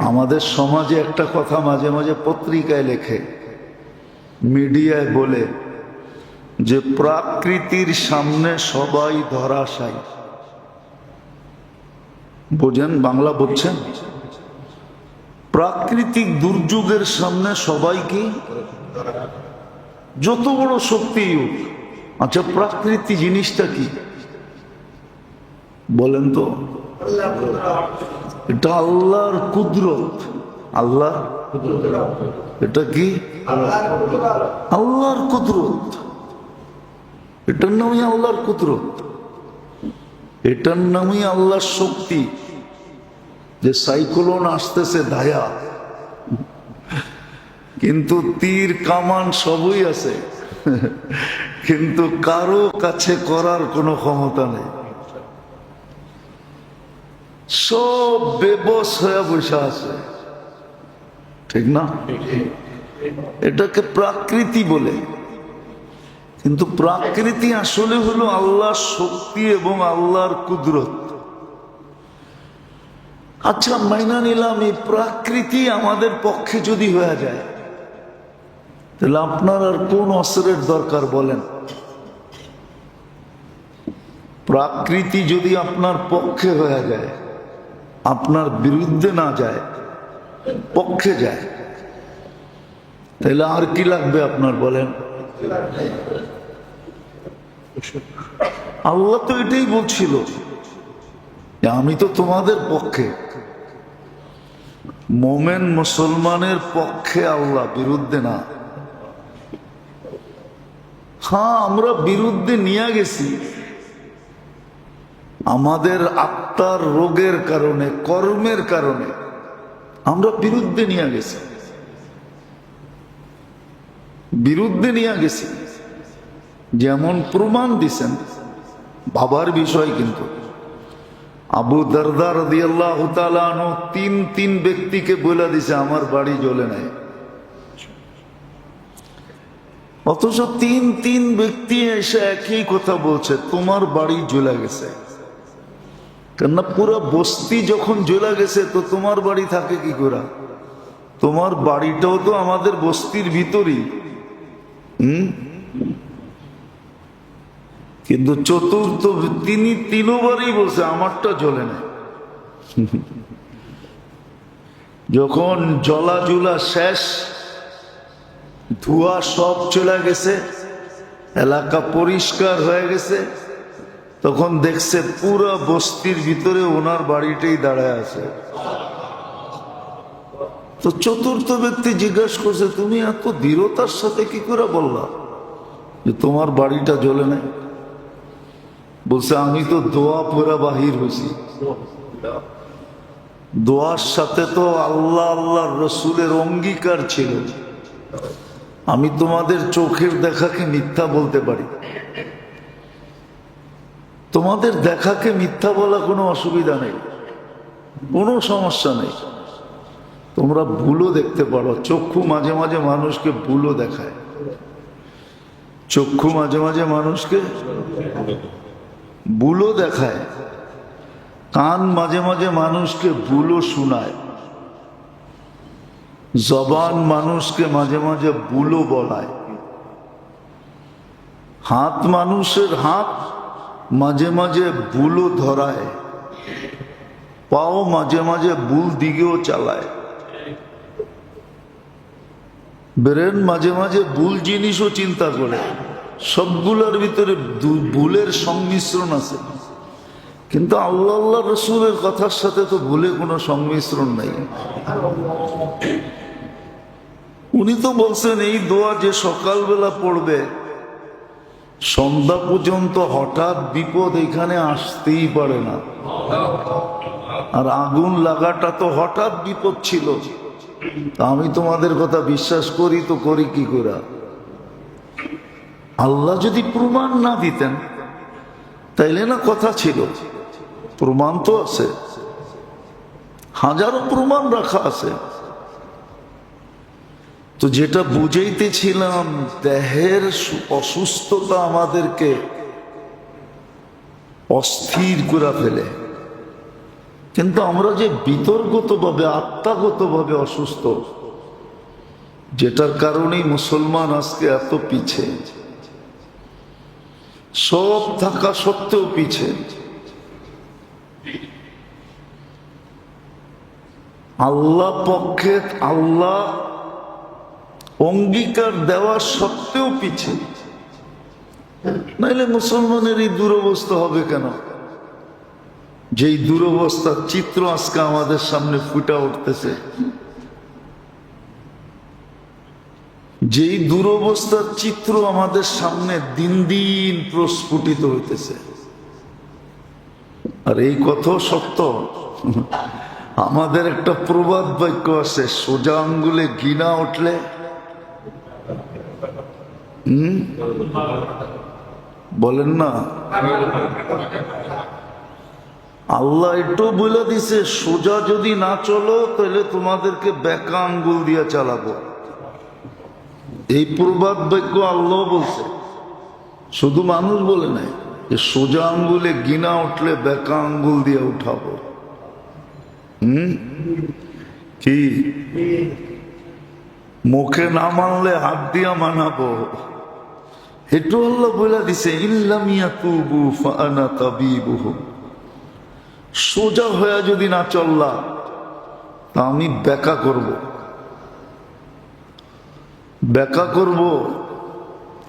আমাদের সমাজে একটা কথা মাঝে মাঝে পত্রিকায় লেখে, মিডিয়ায় বলে যে প্রকৃতির সামনে সবাই ধরাশায়ী। বোঝেন, বাংলা বুঝছেন? প্রাকৃতিক দুর্যোগের সামনে সবাই কি, যত বড় শক্তি হোক। আচ্ছা, প্রকৃতি জিনিসটা কি বলেন তো? এটা আল্লাহর কুদরত। আল্লাহ এটা কি? আল্লাহর কুদরত। এটার নামই আল্লাহর কুদরত, এটার নামই আল্লাহর শক্তি। যে সাইক্লোন আসতেছে ধায়া, কিন্তু তীর কামান সবই আছে, কিন্তু কারো কাছে করার কোনো ক্ষমতা নেই। সব বেবস হয়ে বসে আছে, ঠিক না? এটাকে প্রাকৃতি বলে, কিন্তু প্রাকৃতি আসলে হলো আল্লাহর শক্তি এবং আল্লাহর কুদরত। আচ্ছা, মাইনা নিলাম এই প্রাকৃতি আমাদের পক্ষে যদি হয়ে যায়, তাহলে আপনার আর কোন অস্ত্রের দরকার বলেন? প্রাকৃতি যদি আপনার পক্ষে হয়ে যায়, আপনার বিরুদ্ধে না যায়, পক্ষে যায়, তাহলে আর কি লাগবে আপনার বলেন? আল্লাহ তো এটাই বলছিল যে আমি তো তোমাদের পক্ষে। মোমেন মুসলমানের পক্ষে আল্লাহ, বিরুদ্ধে না। হ্যাঁ, আমরা বিরুদ্ধে নিয়ে গেছি আমাদের আত্মার রোগের কারণে, কর্মের কারণে আমরা বিরুদ্ধে নিয়ে গেছি, বিরুদ্ধে নিয়ে গেছি। যেমন প্রমাণ দিছেন, ভাবার বিষয়। কিন্তু আবু দারদা রাদিয়াল্লাহু তাআলা আনহু তিন ব্যক্তিকে বলে দিছে আমার বাড়ি জ্বলে নাই, অথচ তিন ব্যক্তি এসে একই কথা বলছে, তোমার বাড়ি জ্বলে গেছে। কেননা পুরো বস্তি যখন জ্বলে গেছে, তো তোমার বাড়ি থাকে কি করে? তোমার বাড়িটাও তো আমাদের বস্তির ভিতরই। কিন্তু চতুর্থ তিনি তিনবারই বলছে আমারটা জ্বলে না। যখন জলাজুলা শেষ, ধোঁয়া সব চলে গেছে, এলাকা পরিষ্কার হয়ে গেছে, তখন দেখছে পুরো বস্তির ভিতরে ওনার বাড়িটাই দাঁড়ায় আছে। তো চতুর্থ ব্যক্তি জিজ্ঞাসা করছে, তুমি এত দৃঢ়তার সাথে কি করে বললা যে তোমার বাড়িটা জ্বলে নাই? বলছে, আমি তো দোয়া পড়া বাহির হয়েছি। দোয়ার সাথে তো আল্লাহ আল্লাহর রসুলের অঙ্গীকার ছিল। আমি তোমাদের চোখের দেখাকে মিথ্যা বলতে পারি, তোমাদের দেখাকে মিথ্যা বলা কোনো অসুবিধা নেই, কোনো সমস্যা নেই। তোমরা ভুলও দেখতে পারো। চক্ষু মাঝে মাঝে মানুষকে ভুলও দেখায়, চক্ষু মাঝে মাঝে মানুষকে ভুলও দেখায়, কান মাঝে মাঝে মানুষকে ভুলও শোনায়, জবান মানুষকে মাঝে মাঝে ভুলও বলায়, হাত মানুষের হাত মাঝে মাঝে ভুলও ধরায়, পাও মাঝে মাঝে ভুল দিকেও চালায়, ব্রেন মাঝে মাঝে ভুল জিনিসও চিন্তা করে। সবগুলোর ভিতরে ভুলের সংমিশ্রণ আছে, কিন্তু আল্লাহ আল্লাহ রসুলের কথার সাথে তো ভুলে কোনো সংমিশ্রণ নাই। উনি তো বলছেন এই দোয়া যে সকালবেলা পড়বে, সন্ধ্যা পর্যন্ত হঠাৎ বিপদ এখানে আসতেই পারে না। আর আগুন লাগাটা তো হঠাৎ বিপদ ছিল। আমি তোমাদের কথা বিশ্বাস করি তো করি কি করে? আল্লাহ যদি প্রমাণ না দিতেন তাইলে না কথা ছিল। প্রমাণ তো আছে, হাজারো প্রমাণ রাখা আছে। তো যেটা বুঝাইতেছিলাম, দেহের অসুস্থতা আমাদেরকে অস্থির করে ফেলে। কিন্তু আমরা যে বিতর্কতভাবে আত্মাগতভাবে অসুস্থ, যেটার কারণেই মুসলমান আজকে এত পিছে, সব থাকা সত্ত্বেও পিছে। আল্লাহ পক্ষে আল্লাহ অঙ্গীকার দেওয়া সত্ত্বেও পিছে, নাইলে মুসলমানের এই দুরবস্থা হবে কেন? যেই দুরবস্থার চিত্র আজকে আমাদের সামনে ফুটে উঠতেছে, যেই দুরবস্থার চিত্র আমাদের সামনে দিন দিন প্রস্ফুটিত হইতেছে। আর এই কথা সত্য। আমাদের একটা প্রবাদ বাক্য আছে, সোজা আঙ্গুলে ঘৃণা উঠলে বলেন না, আল্লাহ একটু বলে দিছে, সোজা যদি না চলো তাহলে তোমাদেরকে বেকা আঙ্গুল দিয়ে চালাবো। এই প্রবাদ বাক্য আল্লাহ বলছে, শুধু মানুষ বলে নাই, যে সোজা আঙ্গুলে ঘৃণা উঠলে বেকা আঙ্গুল দিয়ে উঠাবো। কি মুখে না মানলে হাত দিয়া মানাবো, একটু আল্লাহ বলে দিছে, ইল্লাম ইয়াতুবু ফাআনা তাবিবুহুম। সোজা হয়ে যদি না চললা তা আমি বেকা করব, বেকা করব।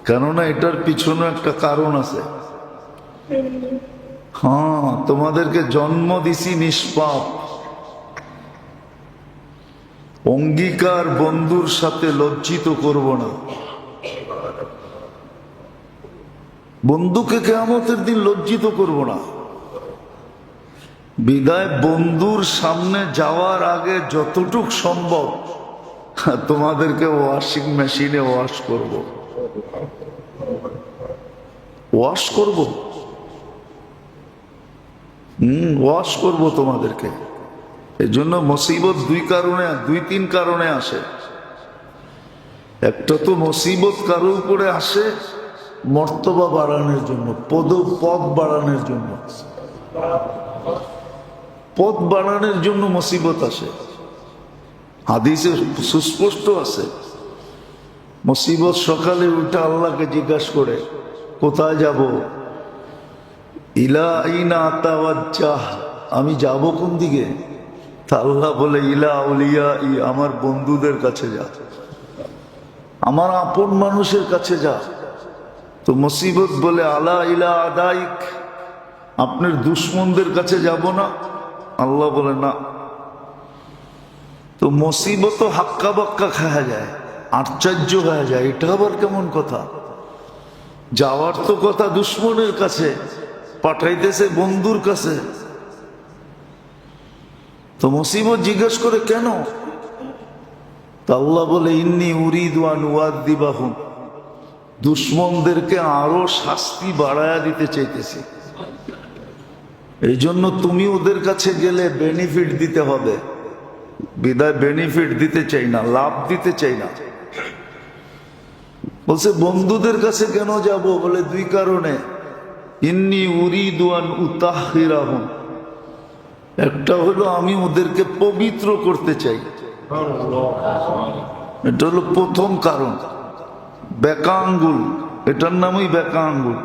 কেননা এটার পিছনে একটা কারণ আছে। হ্যাঁ, তোমাদেরকে জন্ম দিছি নিষ্পাপ, অঙ্গীকার বন্ধুর সাথে লজ্জিত করব না। বন্ধুকে কিয়ামতের দিন লজ্জিত করব না। বিদায় বন্ধুর সামনে যাওয়ার আগে যতটুক সম্ভব তোমাদেরকে ওয়াশিং মেশিনে ওয়াশ করব, ওয়াশ করব, ওয়াশ করব তোমাদেরকে। এই জন্য মুসিবত দুই তিন কারণে আসে। একটা তো মুসিবত কারোর উপরে আসে মর্তবা বাড়ানোর জন্য, পদ বাড়ানোর জন্য, পদ বাড়ানোর জন্য মুসিবত আসে। হাদিসে সুস্পষ্ট আছে, মুসিবত সকালে উঠে আল্লাহকে জিজ্ঞাসা করে কোথায় যাব, ইলা আইনা আতাওয়াজ্জাহ, আমি যাব কোন দিকে? তা আল্লাহ বলে, ইলা আউলিয়া, আমার বন্ধুদের কাছে যা, আমার আপন মানুষের কাছে যা। তো মুসিবত বলে, আলা ইলা আদাইক, আপনার দুশ্মনদের কাছে যাব না? আল্লাহ বলে না। তো মুসিবত হাক্কা বাক্কা খাওয়া যায়, আশ্চর্য হয়ে যায়, এটা আবার কেমন কথা? যাওয়ার তো কথা দুশ্মনের কাছে, পাঠাইতেছে বন্ধুর কাছে। তো মুসিবত জিজ্ঞেস করে কেন? তা আল্লাহ বলে, ইন্নী উরিদু আন উআযযিবাহুম, দুশ্মনদেরকে আরো শাস্তি বাড়ায়া দিতে চাইতেছি। এই জন্য তুমি ওদের কাছে গেলে বেনিফিট দিতে হবে, বিদায় বেনিফিট দিতে চাই না, লাভ দিতে চাই না। বলছে বন্ধুদের কাছে কেন যাব? বলে দুই কারণে, ইন্নী উরিদু আন উতাহহিরাহুম, একটা হলো আমি ওদেরকে পবিত্র করতে চাই, এটা হলো প্রথম কারণ। বেকা আঙ্গুল, এটার নামই বেকা আঙ্গুল,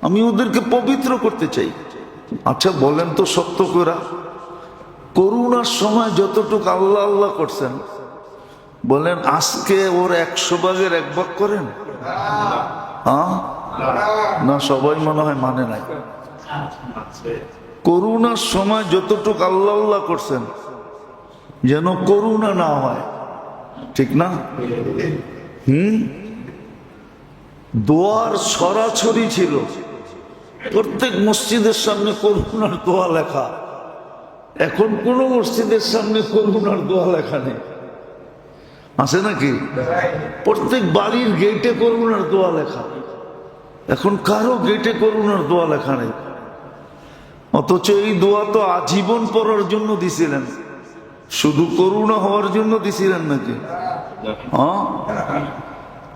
আমি ওদেরকে পবিত্র করতে চাই। আচ্ছা বলেন তো সত্য করে, করুণার সময় যতটুকু আল্লাহ আল্লাহ করছেন, বলেন আজকে ওর 100 ভাগের 1 ভাগ করেন? না, সবাই মনে হয় মানে নাই। করুণার সময় যতটুকু আল্লাহ আল্লাহ করছেন, যেন করুণা না হয়, ঠিক না? দোয়ার ছড়াছড়ি ছিল, প্রত্যেক মসজিদের সামনে করুণার দোয়া লেখা। এখন কোন মসজিদের সামনে করুণার দোয়া লেখা নেই, আছে নাকি? প্রত্যেক বাড়ির গেটে করুণার দোয়া লেখা, এখন কারো গেটে করুণার দোয়া লেখা নেই। অথচ এই দোয়া তো আজীবন পড়ার জন্য দিছিলেন, শুধু করুণা হওয়ার জন্য দিছিলেন নাকি?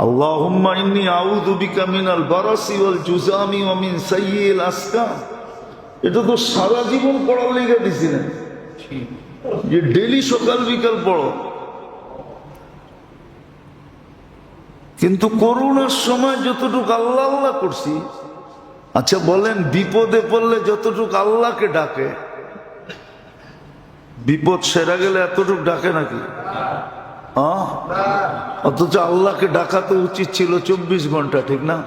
আল্লাহুম্মা ইন্নী আউযু বিকা মিনাল বারাসি ওয়াল জুযামি ওয়া মিন সাইয়্যিল আসকাম। এটা তো সারা জীবন পড়ার লেগে দিছি না, যে ডেলি সকাল বিকাল পড়ো। কিন্তু করোনার সময় যতটুকু আল্লাহ আল্লাহ করছি, আচ্ছা বলেন বিপদে পড়লে যতটুকু আল্লাহকে ডাকে, বিপদ সেরা গেলে এতটুকু ডাকে নাকি? অথচ আল্লাহকে ডাকা তো উচিত ছিল 24 ঘন্টা, ঠিক না?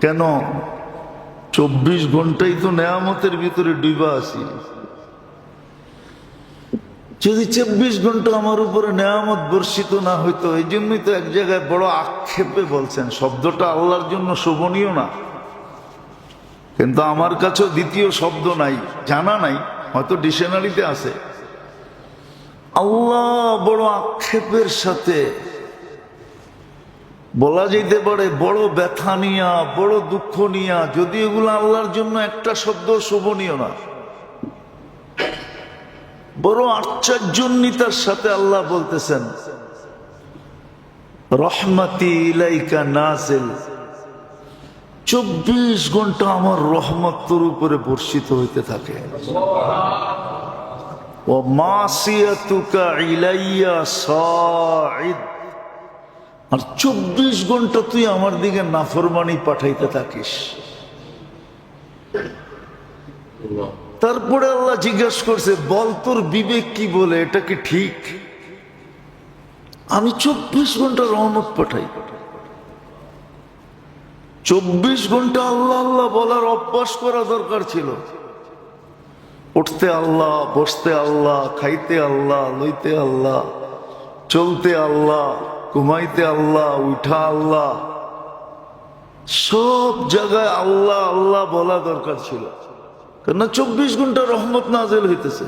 কেন 24 ঘন্টাই তো নেয়ামতের ভিতরে ডুবা আছি। যদি 24 ঘন্টা আমার উপরে নেয়ামত বর্ষিত না হইতো, এই জন্যই তো এক জায়গায় বড় আক্ষেপে বলছেন, শব্দটা আল্লাহর জন্য শোভনীয় না, কিন্তু আমার কাছেও দ্বিতীয় শব্দ নাই, জানা নাই, হয়তো ডিকশনারিতে আছে। আল্লাহ বড় আক্ষেপের সাথে বলা যেতে পারে, বড় ব্যথা নিয়া, বড় দুঃখ নিয়া, যদি এগুলো আল্লাহর জন্য একটা শব্দ শোভনীয় না, বড় আশ্চর্যান্বিতার সাথে আল্লাহ বলতেছেন, রহমতি ইলাইকা নাজিল, 24 ঘন্টা আমার রহমত তোর উপরে বর্ষিত হইতে থাকে। ও মাসিয়াতুকা ইলাইয়া সাঈদ, আর 24 ঘন্টা তুই আমার দিকে নাফরমানি পাঠাইতে থাকিস। তারপরে আল্লাহ জিজ্ঞাসা করছে, বল তোর বিবেক কি বলে, এটা কি ঠিক? আমি 24 ঘন্টা রহমত পাঠাই। 24 ঘন্টা আল্লাহ আল্লাহ বলার অভ্যাস করা দরকার ছিল। উঠতে আল্লাহ, বসতে আল্লাহ, খাইতে আল্লাহ, লইতে আল্লাহ, চলতে আল্লাহ, ঘুমাইতে আল্লাহ, উঠা আল্লাহ, সব জায়গায় আল্লাহ আল্লাহ বলা দরকার ছিল। কেন 24 ঘন্টা রহমত নাযিল হইতেছে,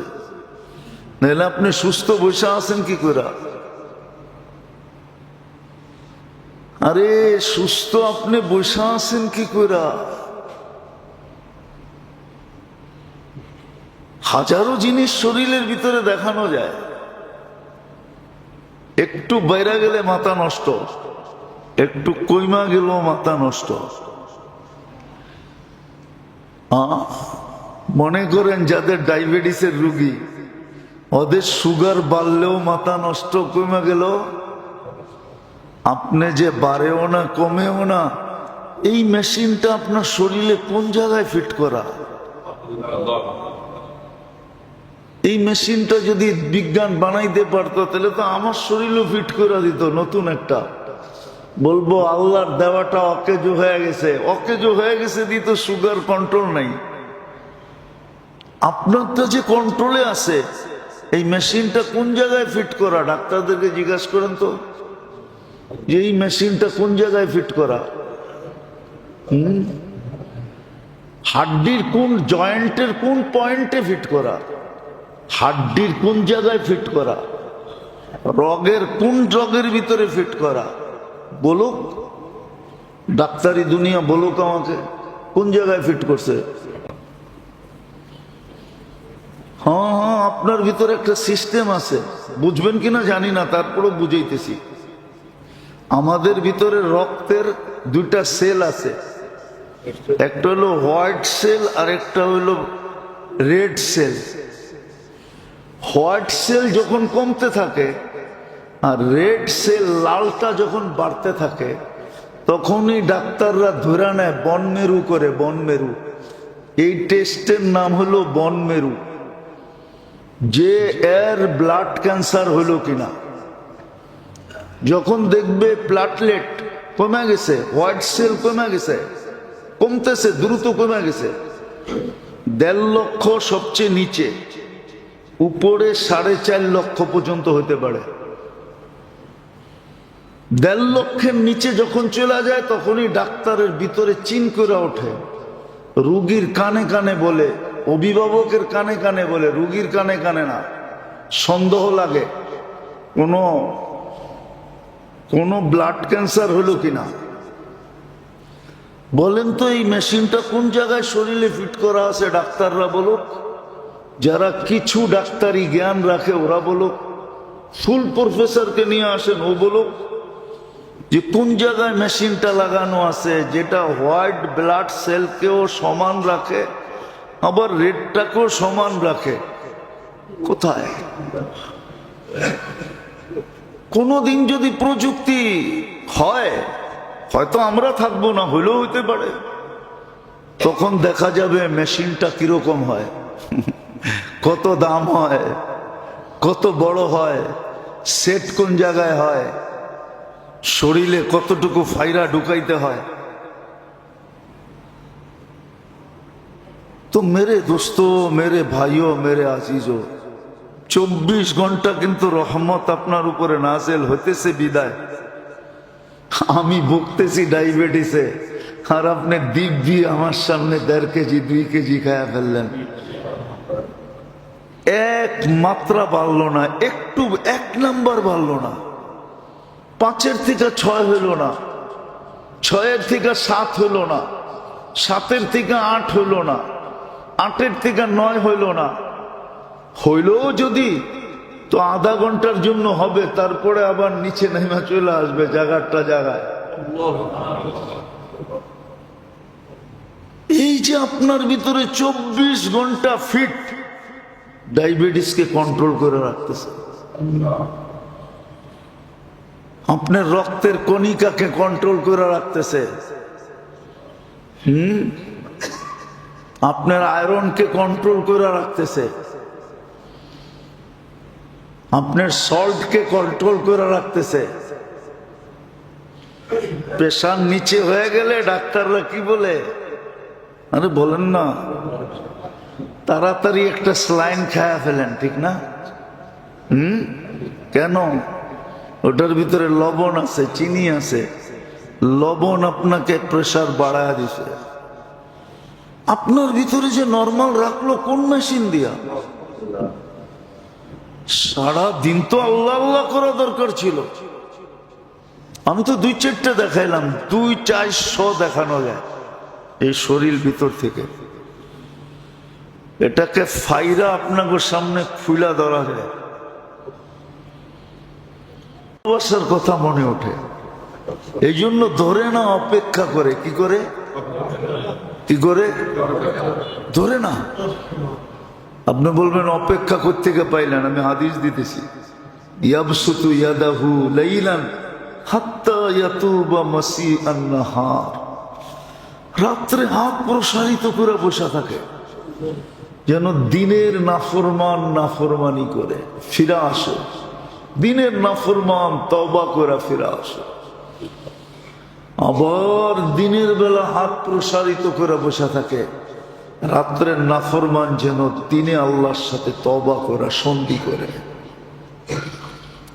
নাহলে আপনি সুস্থ বসে আছেন কি করে? আরে সুস্থ আপনি বসে আছেন কি করে? হাজারো জিনিস শরীরের ভিতরে দেখানো যায়, একটু বাইরে গেলে মাথা নষ্ট, একটু কইমা গেল মাথা নষ্ট। মনে করেন যাদের ডায়াবেটিসের রোগী, ওদের সুগার বাড়লেও মাথা নষ্ট, কমে গেল। আপনি যে বাড়েও না কমেও না, এই মেশিনটা আপনার শরীরে কোন জায়গায় ফিট করা? এই মেশিনটা যদি বিজ্ঞান বানাইতে পারতো, তাহলে তো আমার শরীরও ফিট করে দিত নতুন একটা। বলবো আল্লাহর দেওয়াটা অকেজো হয়ে গেছে, অকেজো হয়ে গেছে দিত, সুগার কন্ট্রোল নাই। আপনারটা যে কন্ট্রোলে আছে, এই মেশিনটা কোন জায়গায় ফিট করা? ডাক্তারদেরকে জিজ্ঞাসা করেন তো, যে এই মেশিনটা কোন জায়গায় ফিট করা। হাড্ডির কোন জয়েন্টের কোন পয়েন্টে ফিট করা, হাড্ডির কোন জায়গায় ফিট করা, রগের কোন রগের ভিতরে ফিট করা, বলুক ডাক্তারি দুনিয়া, বলুক আমাকে কোন জায়গায় ফিট করছে। হ্যাঁ, আপনার ভিতরে একটা সিস্টেম আছে, বুঝবেন কিনা জানি না, তারপরও বুঝাইতেছি। আমাদের ভিতরে রক্তের দুইটা সেল আছে, একটা হলো হোয়াইট সেল আর একটা হলো রেড সেল। হোয়াইট সেল যখন কমতে থাকে আর রেড সেল লালটা যখন বাড়তে থাকে, তখনই ডাক্তাররা ধরে নেয় বন মেরু করে। বন মেরু, এই টেস্টের নাম হলো বন মেরু, যে এর ব্লাড ক্যান্সার হলো কিনা। যখন দেখবে প্লাটলেট কমে গেছে, হোয়াইট সেল কমে গেছে, কমতেছে, দ্রুত কমে গেছে, 1.5 লক্ষ সবচেয়ে নিচে, উপরে 4.5 লক্ষ পর্যন্ত হতে পারে। 1.5 লক্ষের নিচে যখন চলে যায়, তখনই ডাক্তারের ভিতরে চিন করে ওঠে, রুগীর কানে কানে বলে, অভিভাবকের কানে কানে বলে, রুগীর কানে কানে না। সন্দেহ লাগে কোনো ব্লাড ক্যান্সার হলো কিনা। বলেন তো এই মেশিনটা কোন জায়গায় শরীরে ফিট করা আছে? ডাক্তাররা বলুক, যারা কিছু ডাক্তারি জ্ঞান রাখে ওরা বলুক, ফুল প্রফেসরকে নিয়ে আসেন ও বলুক, যে কোন জায়গায় মেশিনটা লাগানো আছে যেটা হোয়াইট ব্লাড সেলকেও সমান রাখে, আবার রেডটাকেও সমান রাখে। কোথায়? কোনদিন যদি প্রযুক্তি হয়, হয়তো আমরা থাকবো না, হইলেও হইতে পারে, তখন দেখা যাবে মেশিনটা কিরকম হয়, কত দাম হয়, কত বড় হয়, সেট কোন জায়গায় হয়, শরীরে কতটুকু ফাইরা ঢুকাইতে হয়। তো মেরে দোস্ত, মেরে ভাইও, মেরে আজিজও, 24 ঘন্টা কিন্তু রহমত আপনার উপরে নাজেল হইতেছে। বিদায় আমি ভুগতেছি ডায়াবেটিসে, আর আপনি দিব্যি আমার সামনে 1.5 কেজি 2 কেজি খায়া ফেললেন। এক মাত্রা বাড়লো না, একটু 1 নাম্বার বাড়লো না। 5-এর থেকে 6 হইল না, 6-এর থেকে 7 হইল না, 7-এর থেকে 8 হইল না, 8-এর থেকে 9 হইল না। হইলেও যদি তো আধা ঘন্টার জন্য হবে, তারপরে আবার নিচে নেমে চলে আসবে জায়গাটা জায়গায়। এই যে আপনার ভিতরে 24 ঘন্টা ফিট ডায়াবেটিসকে কন্ট্রোল করে রাখতেছে, আপনার রক্তের কণিকাকে কন্ট্রোল করে রাখতেছে, আপনার আয়রনকে কন্ট্রোল করে রাখতেছে, আপনার সল্টকে কন্ট্রোল করে রাখতেছে। প্রেশার নিচে হয়ে গেলে ডাক্তাররা কি বলে? আরে বলেন না, তাড়াতাড়ি একটা স্যালাইন খায়া ফেলেন, ঠিক না? কেন? ওটার ভিতরে লবণ আছে, চিনি আছে, লবণ আপনাকে প্রেশার বাড়ায় দিছে। আপনার ভিতরে যে নরমাল রাখলো কোন মেশিন দিয়া? সারা দিন তো আল্লাহ আল্লাহ করা দরকার ছিল। আমি তো 2-4টা দেখাইলাম, 200-400 দেখানো যায় এই শরীর ভিতর থেকে। এটাকে ফাইরা আপনাকে সামনে খুলা ধরা যায়। ভালোবাসার কথা মনে ওঠে, এই জন্য ধরে না, অপেক্ষা করে। কি করে? কি করে? ধরে না। আপনি বলবেন অপেক্ষা করতে গিয়ে পাইলেন, আমি হাদিস দিতেছি, ইয়াবসুতু ইয়াদাহু লাইলান হাত্তা ইয়াতুবা মাসিআন নাহার। রাত্রে হাত প্রসারিত করে বসে থাকে, যেন দিনের নাফরমান নাফরমানি করে ফিরে আসে, দিনের নাফরমান তওবা করে ফিরে আসে। আবার দিনের বেলা হাত প্রসারিত করে বসে থাকে, রাত্রের নাফরমান যেন দিনে আল্লাহর সাথে তওবা করে সন্ধি করে।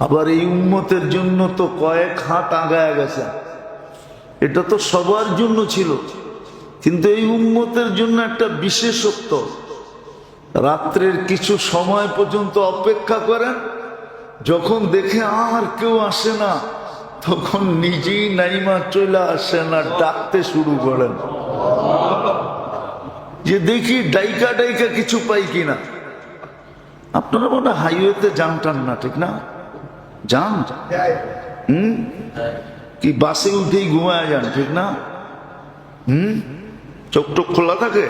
আবার এই উম্মতের জন্য তো কয়েক হাত আগায় গেছে, এটা তো সবার জন্য ছিল, কিন্তু এই উম্মতের জন্য একটা বিশেষত্ব, রাত্রের কিছু সময় পর্যন্ত অপেক্ষা করেন, যখন দেখে আর কেউ আসে না, তখন নিজেই নাইমা চলে আসেন আর ডাকতে শুরু করেন যে দেখি ডাইকা ডাইকা কিছু পাই কিনা। আপনারা মনে হাইওয়েতে যান টান না, ঠিক না? যান কি বাসে উঠেই ঘুমায় যান, ঠিক না? চোখ টোক খোলা থাকে।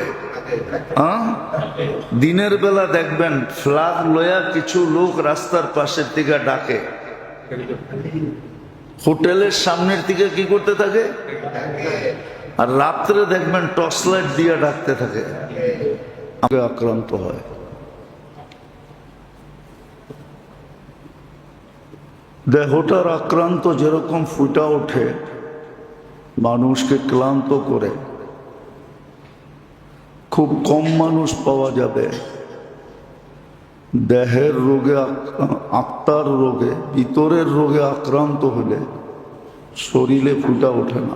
দিনের বেলা দেখবেন ফ্ল্যাগ লয়া কিছু লোক রাস্তার পাশের দিকে ডাকে, হোটেলের সামনের দিকে কি করতে থাকে, আর রাত্রে দেখবেন টর্চ লাইট দিয়ে ডাকতে থাকে, আক্রান্ত হয়। দেহটার আক্রান্ত যেরকম ফুটা ওঠে, মানুষকে ক্লান্ত করে, খুব কম মানুষ পাওয়া যাবে দেহের রোগে, আত্মার রোগে, ভিতরের রোগে আক্রান্ত হলে শরীরে ফুটা ওঠে না,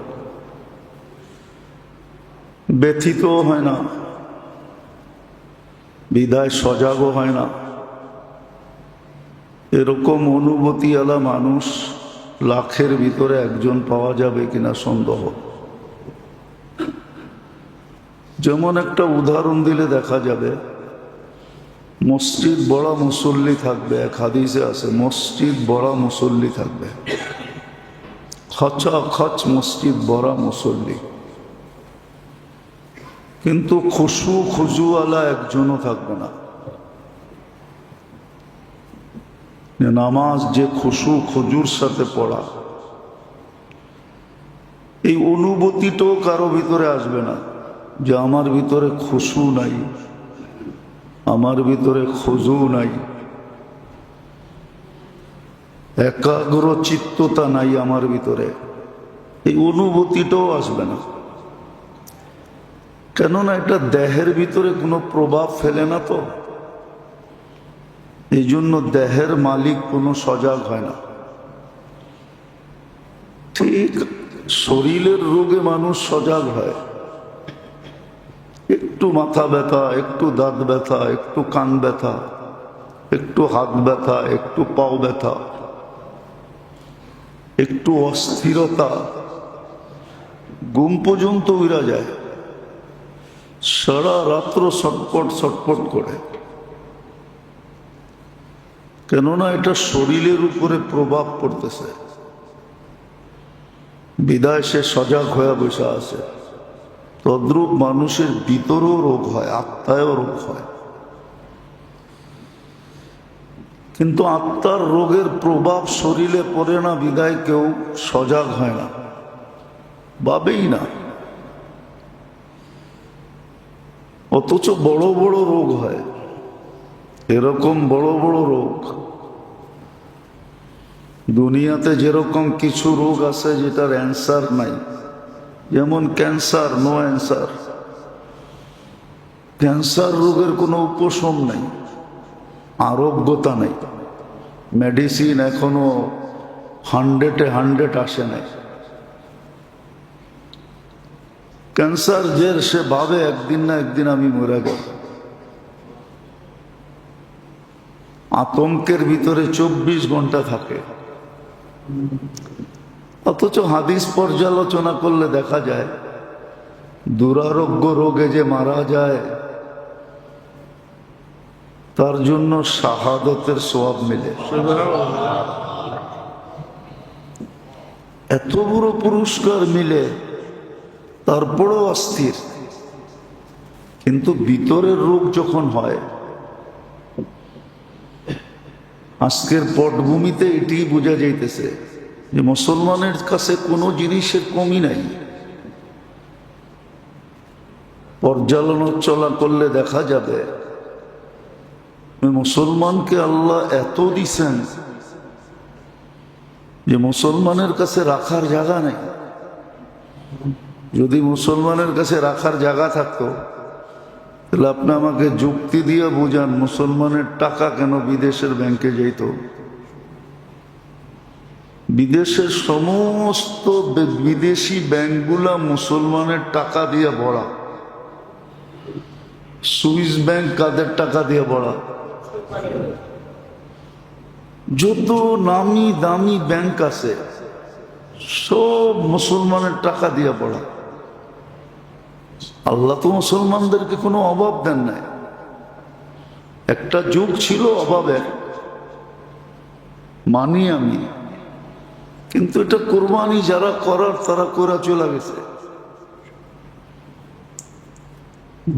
ব্যথিতও হয় না, বিদায় সজাগও হয় না। এরকম অনুভূতিওয়ালা মানুষ লাখের ভিতরে একজন পাওয়া যাবে কিনা সন্দেহ। যেমন একটা উদাহরণ দিলে দেখা যাবে, মসজিদ বড় মুসল্লি থাকবে, এক হাদিসে আছে মসজিদ বড় মুসল্লি থাকবে, খচাখচ মসজিদ ভরা মুসল্লি, কিন্তু খুশু খুজুওয়ালা একজনও থাকবে না। নামাজ যে খুশু খুজুর সাথে পড়া, এই অনুভূতিটাও কারো ভিতরে আসবে না যে আমার ভিতরে খুশু নাই, আমার ভিতরে খুজু নাই, একাগ্র চিত্ততা নাই আমার ভিতরে, এই অনুভূতিটাও আসবে না। কেননা এটা দেহের ভিতরে কোনো প্রভাব ফেলে না, তো এই জন্য দেহের মালিক কোনো সজাগ হয় না। ঠিক শরীরের রোগে মানুষ সজাগ হয়, একটু মাথা ব্যথা, একটু দাঁত ব্যথা, একটু কান ব্যথা, একটু হাত ব্যথা, একটু পাও ব্যথা, একটু অস্থিরতা, ঘুম পর্যন্ত উড়া যায়, সারা রাত্র ছটপট ছটপট করে। কেননা এটা শরীরের উপরে প্রভাব পড়তেছে, বিদায় সে সজাগ হয়ে বসে আছে। তদ্রূপ মানুষের ভিতরেও রোগ হয়, আত্মায়ও রোগ হয়, কিন্তু আত্মার রোগের প্রভাব শরীরে পড়ে না বিদায় কেউ সজাগ হয় না, ভাবেই না। অথচ বড় বড় রোগ হয়, এরকম বড় বড় রোগ দুনিয়াতে যেরকম কিছু রোগ আছে যেটার অ্যান্সার নাই, যেমন ক্যান্সার, নো অ্যান্সার। ক্যান্সার রোগের কোনো উপশম নাই, আরোগ্যতা নেই, মেডিসিন এখনো 100-এ 100 আসে নাই। ক্যান্সার যে সে ভাবে একদিন না একদিন আমি মরে গেল, আতঙ্কের ভিতরে 24 ঘন্টা থাকে। অথচ হাদিস পর্যালোচনা করলে দেখা যায় দুরারোগ্য রোগে যে মারা যায় তার জন্য শাহাদতের সওয়াব মিলে। এত বড় পুরস্কার মিলে, তারপরও অস্থির। কিন্তু ভিতরের রোগ যখন হয়, আজকের পটভূমিতে এটি বোঝা যাইতেছে যে মুসলমানের কাছে কোনো জিনিসের কমি নাই। পর্যালোচনা করলে দেখা যাবে মুসলমানকে আল্লাহ এত দিছেন যে মুসলমানের কাছে রাখার জায়গা নেই। যদি মুসলমানের কাছে রাখার জায়গা থাকতো তাহলে আপনি আমাকে যুক্তি দিয়ে বুঝান মুসলমানের টাকা কেন বিদেশের ব্যাংকে যেত? বিদেশের সমস্ত বিদেশি ব্যাংকগুলা মুসলমানের টাকা দিয়ে ভরা। সুইস ব্যাংক কাদের টাকা দিয়ে ভরা? যত নামি দামি ব্যাংক আছে সব মুসলমানের টাকা দিয়ে পড়া। আল্লাহ তো মুসলমানদেরকে কোনো অভাব দেন নাই। একটা যুগ ছিল অভাবের, মানি আমি, কিন্তু এটা কোরবানি যারা করার তারা করে চলে গেছে।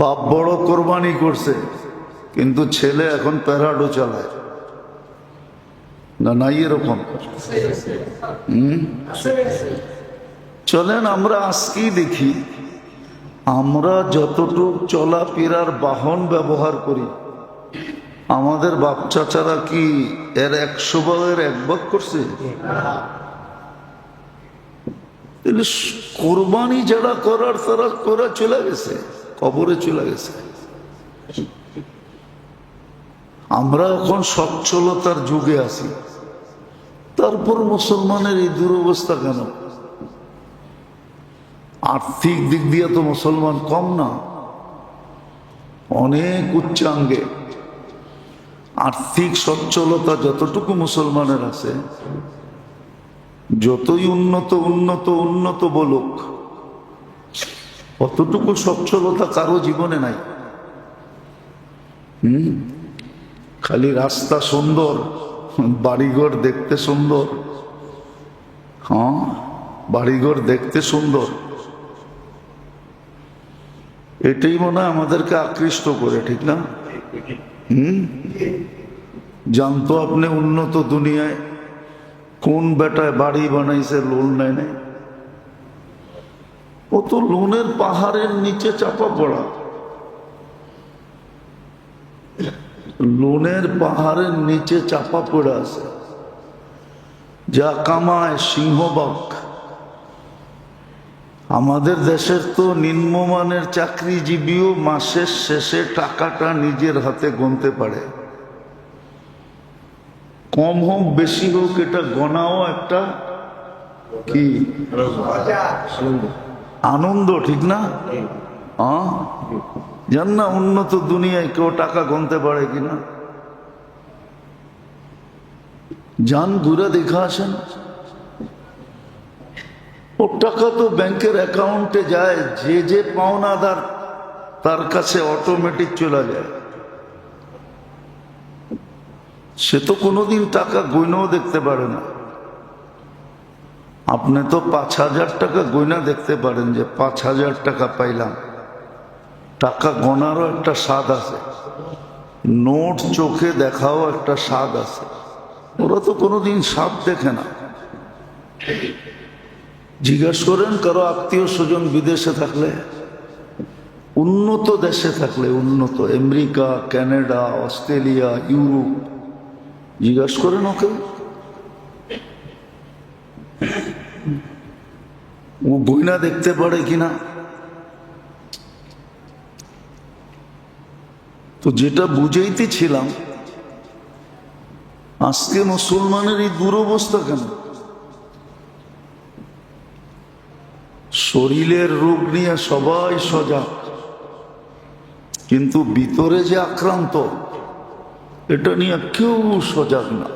বাপ বড় কোরবানি করছে, কিন্তু ছেলে এখন প্যারাডো চালায় না? নাই এরকম? চলেন আমরা আজকেই দেখি, আমরা যতটুক চলাফেরার বাহন ব্যবহার করি, আমাদের বাপ চাচারা কি এর 100 ভাগের 1 ভাগ করছে? কোরবানি যারা করার তারা করে চলে গেছে, কবরে চলে গেছে। আমরা এখন সচ্ছলতার যুগে আছি, তারপর মুসলমানের এই দুরবস্থা কেন? আর্থিক দিক দিয়ে তো মুসলমান কম না, অনেক উচ্চাঙ্গে। আর্থিক সচ্ছলতা যতটুকু মুসলমানের আছে, যতই উন্নত উন্নত উন্নত বলুক, অতটুকু সচ্ছলতা কারো জীবনে নাই। খালি রাস্তা সুন্দর, বাড়িঘর দেখতে সুন্দর, হ্যাঁ, বাড়িঘর দেখতে সুন্দর, এটাই মনে হয় আমাদেরকে আকৃষ্ট করে, ঠিক না? জানতো আপনি উন্নত দুনিয়ায় কোন বেটায় বাড়ি বানাইছে লোন নেয় নাই? ও তো লোনের পাহাড়ের নিচে চাপা পড়া, লোনের পাহাড়ের নিচে চাপা পড়ে আছে। যা কামায় সিংহবাগ। আমাদের দেশের তো নিম্নমানের চাকরিজীবীও মাসের শেষে টাকাটা নিজের হাতে গুনতে পারে। কম হোক বেশি হোক, এটা গণাও একটা কি আনন্দ, ঠিক না? জান না উন্নত দুনিয়ায় কেউ টাকা গুনতে পারে কিনা? যান ঘুরে দেখা আসেন। ও টাকা তো ব্যাংকের অ্যাকাউন্টে যায়, যে যে পাওনাদার তার কাছে অটোমেটিক চলে যায়। সে তো কোনোদিন টাকা গয়নাও দেখতে পারে না। আপনি তো 5,000 টাকা গয়না দেখতে পারেন যে 5,000 টাকা পাইলাম। টাকা গণারও একটা স্বাদ আছে, নোট চোখে দেখাও একটা স্বাদ আছে। ওরা তো কোনোদিন স্বাদ দেখে না। জিজ্ঞাসা করেন কারো আত্মীয় স্বজন বিদেশে থাকলে, উন্নত দেশে থাকলে, উন্নত আমেরিকা, কানাডা, অস্ট্রেলিয়া, ইউরোপ, জিজ্ঞাসা করেন ওকে, ও গয়না দেখতে পারে কিনা। তো যেটা বুঝাইতেছিলাম, আজকে মুসলমানের এই দুরবস্থা কেন? শরীরের রোগ নিয়ে সবাই সজাগ, কিন্তু ভিতরে যে আক্রান্ত এটা নিয়ে কেউ সজাগ না।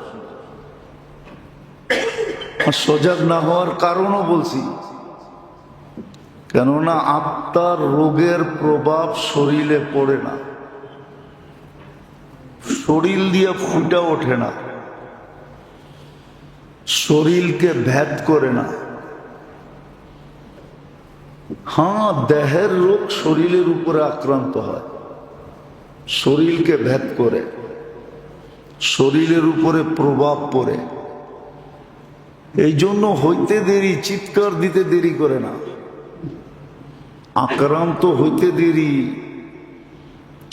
আর সজাগ না হওয়ার কারণও বলছি, কেননা আত্মার রোগের প্রভাব শরীরে পড়ে না, শরীর দিয়ে ফুটা ওঠে না, শরীরকে ভেদ করে না। হ্যাঁ, দেহের রোগ শরীরের উপরে আক্রান্ত হয়, শরীরকে ভেদ করে, শরীরের উপরে প্রভাব পড়ে। এই জন্য হইতে দেরি, চিৎকার দিতে দেরি করে না। আক্রান্ত হইতে দেরি,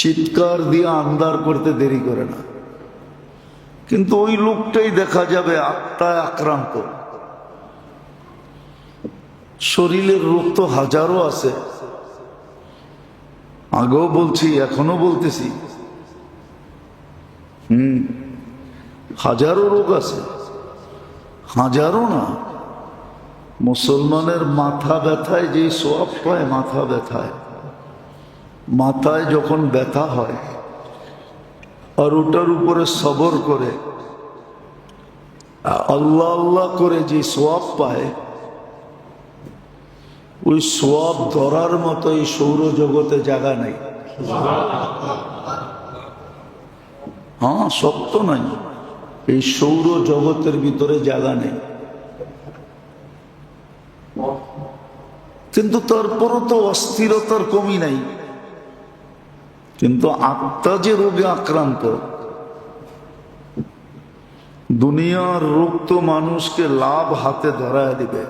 চিৎকার দিয়ে আন্দার করতে দেরি করে না। কিন্তু ওই লোকটাই দেখা যাবে আত্মায় আক্রান্ত। শরীরের রোগ তো হাজারো আছে, আগেও বলছি এখনো বলতেছি। হাজারো রোগ আছে, হাজারো না। মুসলমানের মাথা ব্যথায় যে সোয়াব পায়, মাথা ব্যথায়, মাথায় যখন ব্যথা হয় আর ওটার উপরে সবর করে আল্লাহ আল্লাহ করে যে সোয়াব পায়, ওই সোয়াব ধরার মতো এই সৌরজগতে জায়গা নাই। হ্যাঁ, সত্য নাই, এই সৌর জগতের ভিতরে জায়গা নেই। কিন্তু তারপরও তো অস্থিরতার কমি নাই। কিন্তু আত্মা যে রোগে আক্রান্ত, দুনিয়ার রোগ তো মানুষকে লাভ হাতে ধরায় দিবে,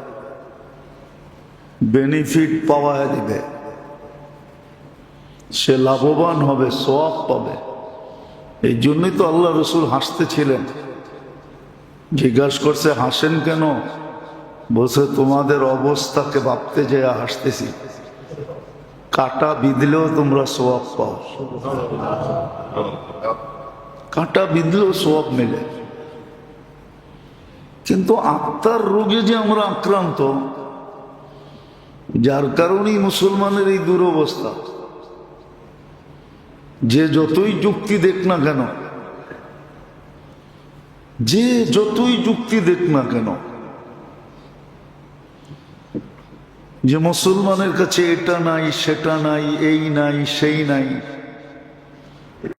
বেনিফিট পাওয়ায় দিবে, সে লাভবান হবে, সওয়াব পাবে। এই জন্যই তো আল্লাহ রসুল হাসতেছিলেন। জিজ্ঞাসা করছে হাসেন কেন? বলছে তোমাদের অবস্থাকে ভাবতে যেয়ে হাসতেছি। কাঁটা বিঁধলেও তোমরা সওয়াব পাও, কাঁটা বিঁধলেও সওয়াব মেলে। কিন্তু আত্মার রোগে যে আমরা আক্রান্ত, যার কারণেই মুসলমানের এই দুরবস্থা। যে যতই যুক্তি দেখ না কেন, যে যতই যুক্তি দেখ না কেন, যে মুসলমানের কাছে এটা নাই, সেটা নাই, এই নাই, সেই নাই,